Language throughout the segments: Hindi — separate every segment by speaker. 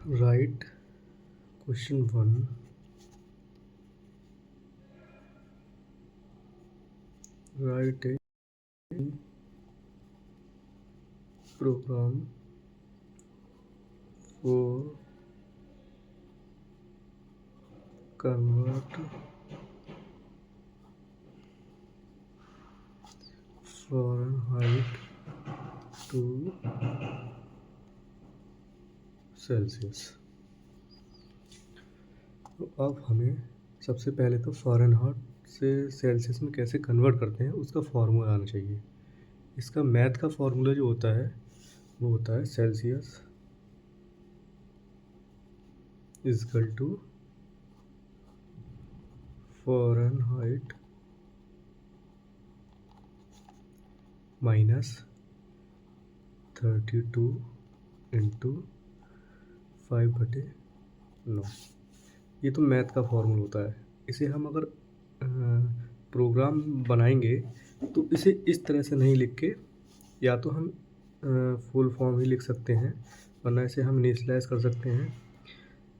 Speaker 1: Write question 1. Write a program for convert Fahrenheit to Celsius. तो अब हमें सबसे पहले तो फ़ारेनहाइट से सेल्सियस में कैसे कन्वर्ट करते हैं उसका फार्मूला आना चाहिए। इसका मैथ का फार्मूला जो होता है वो होता है Celsius is equal to Fahrenheit minus 32 into 5/9। ये तो मैथ का फॉर्मूला होता है। इसे हम अगर प्रोग्राम बनाएंगे तो इसे इस तरह से नहीं लिख के या तो हम फुल फॉर्म ही लिख सकते हैं, वरना इसे हम इनिशियलाइज कर सकते हैं।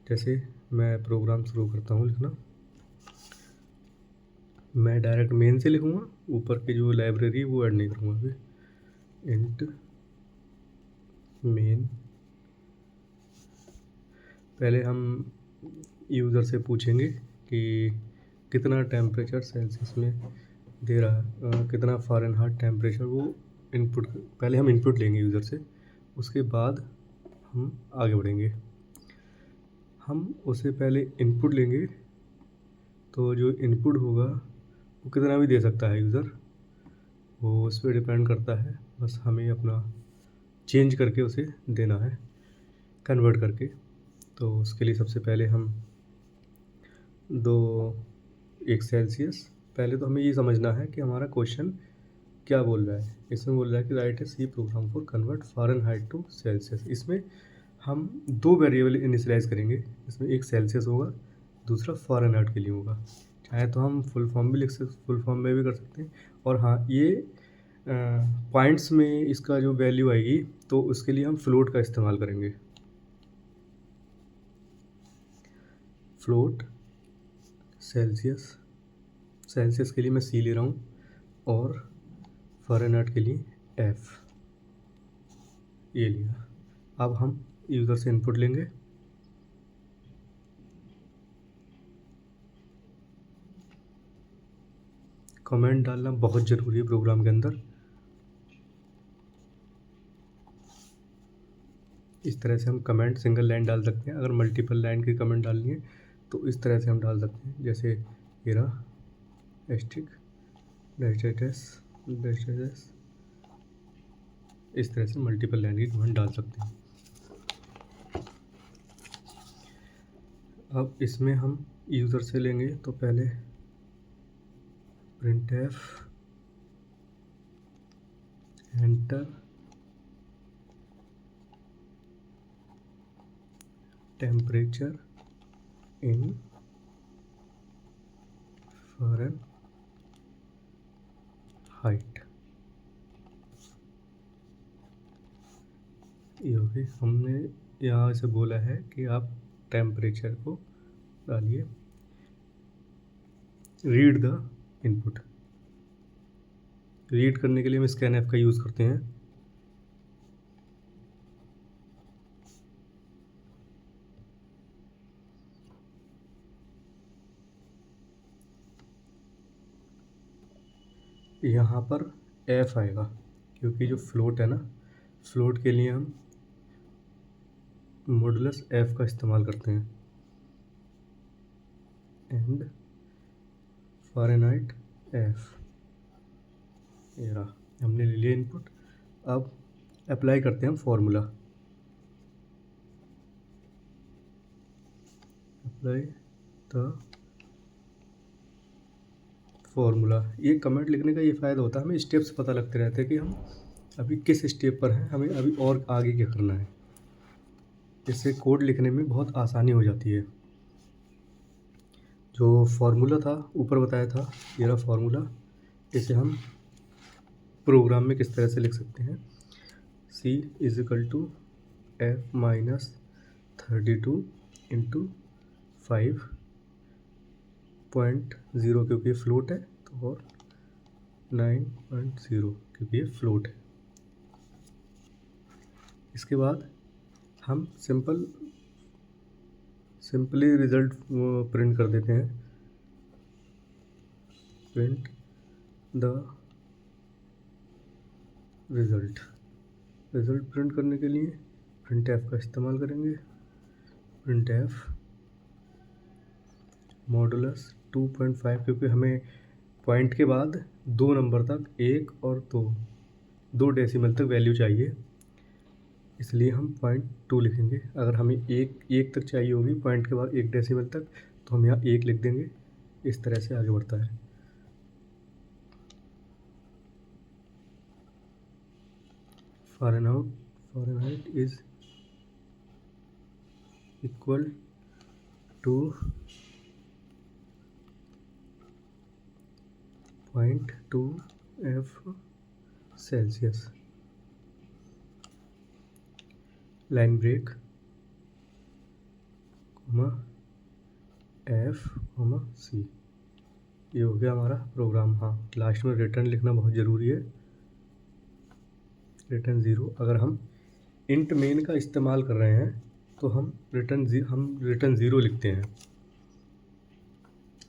Speaker 1: जैसे मैं प्रोग्राम शुरू करता हूँ लिखना। मैं डायरेक्ट मेन से लिखूँगा, ऊपर की जो लाइब्रेरी वो ऐड नहीं करूँगा। अभी इंट मेन, पहले हम यूज़र से पूछेंगे कि कितना टेम्परेचर सेल्सियस में दे रहा है, कितना फ़ारेनहाइट टेम्परेचर, वो इनपुट पहले हम इनपुट लेंगे यूज़र से, उसके बाद हम आगे बढ़ेंगे। हम उससे पहले इनपुट लेंगे, तो जो इनपुट होगा वो कितना भी दे सकता है यूज़र, वो उस पर डिपेंड करता है। बस हमें अपना चेंज करके उसे देना है, कन्वर्ट करके। तो उसके लिए सबसे पहले हम एक सेल्सियस, पहले तो हमें ये समझना है कि हमारा क्वेश्चन क्या बोल रहा है। इसमें बोल रहा है कि write a C program for convert Fahrenheit to Celsius. इसमें हम 2 वेरिएबल इनिशियलाइज़ करेंगे। इसमें एक सेल्सियस होगा, दूसरा फ़ारेनहाइट के लिए होगा। चाहे तो हम फुल फॉर्म में भी कर सकते हैं। और हाँ, ये पॉइंट्स में इसका जो वैल्यू आएगी तो उसके लिए हम फ्लोट का इस्तेमाल करेंगे। फ्लोट सेल्सियस के लिए मैं सी ले रहा हूँ और फ़ारेनहाइट के लिए एफ ये लिया। अब हम यूज़र से इनपुट लेंगे। कमेंट डालना बहुत ज़रूरी है प्रोग्राम के अंदर। इस तरह से हम कमेंट सिंगल लाइन डाल सकते हैं। अगर मल्टीपल लाइन की कमेंट डालनी है तो इस तरह से हम डाल सकते हैं, जैसे ये रहा एस्टिक डैश, इस तरह से मल्टीपल लाइन की कमेंट डाल सकते हैं। अब इसमें हम यूज़र से लेंगे, तो पहले printf enter temperature in Fahrenheit. ये भी हमने यहाँ से बोला है कि आप टेम्परेचर को डालिए। रीड द इनपुट, रीड करने के लिए हम स्कैनएफ का यूज़ करते हैं। यहाँ पर एफ आएगा क्योंकि जो फ्लोट है ना, फ्लोट के लिए हम मॉडुलस एफ का इस्तेमाल करते हैं। एंड फ़ारेनहाइट एफ, ये रहा, हमने ले लिया इनपुट। अब अप्लाई करते हैं हम फॉर्मूला। Apply the formula. ये कमेंट लिखने का ये फ़ायदा होता है, हमें स्टेप्स पता लगते रहते हैं कि हम अभी किस स्टेप पर हैं, हमें अभी और आगे क्या करना है। इससे कोड लिखने में बहुत आसानी हो जाती है। जो फार्मूला था ऊपर बताया था, ये रहा फार्मूला। इसे हम प्रोग्राम में किस तरह से लिख सकते हैं, C = F - 32 इंटू 5.0 क्योंकि ये फ्लोट है, तो और 9.0 क्योंकि ये फ्लोट है। इसके बाद हम सिंपली रिज़ल्ट प्रिंट कर देते हैं। प्रिंट द रिज़ल्ट प्रिंट करने के लिए printf का इस्तेमाल करेंगे। printf मॉडुलस 2.5 क्योंकि हमें पॉइंट के बाद 2 नंबर तक 1 और 2 डेसिमल तक वैल्यू चाहिए, इसलिए हम 0.2 लिखेंगे। अगर हमें एक तक चाहिए होगी पॉइंट के बाद 1 डेसिमल तक, तो हम यहाँ 1 लिख देंगे। इस तरह से आगे बढ़ता है। Fahrenheit is equal to 0.2 F Celsius. Line break F C। ये हो गया हमारा प्रोग्राम। हाँ, लास्ट में रिटर्न लिखना बहुत ज़रूरी है। रिटर्न 0। अगर हम इंट मेन का इस्तेमाल कर रहे हैं तो हम रिटर्न 0 लिखते हैं।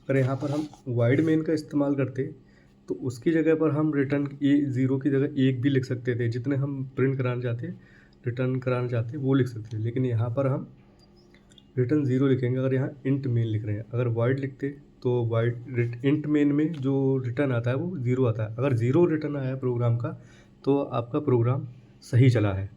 Speaker 1: अगर यहाँ पर हम वाइड मेन का इस्तेमाल करते तो उसकी जगह पर हम रिटर्न 0 की जगह 1 भी लिख सकते थे। जितने हम प्रिंट कराना चाहते, रिटर्न कराना चाहते वो लिख सकते थे, लेकिन यहाँ पर हम रिटर्न 0 लिखेंगे अगर यहाँ इंट मेन लिख रहे हैं। अगर वाइड लिखते तो वाइड इंट मेन में जो रिटर्न आता है वो 0 आता है। अगर 0 रिटर्न आया प्रोग्राम का तो आपका प्रोग्राम सही चला है।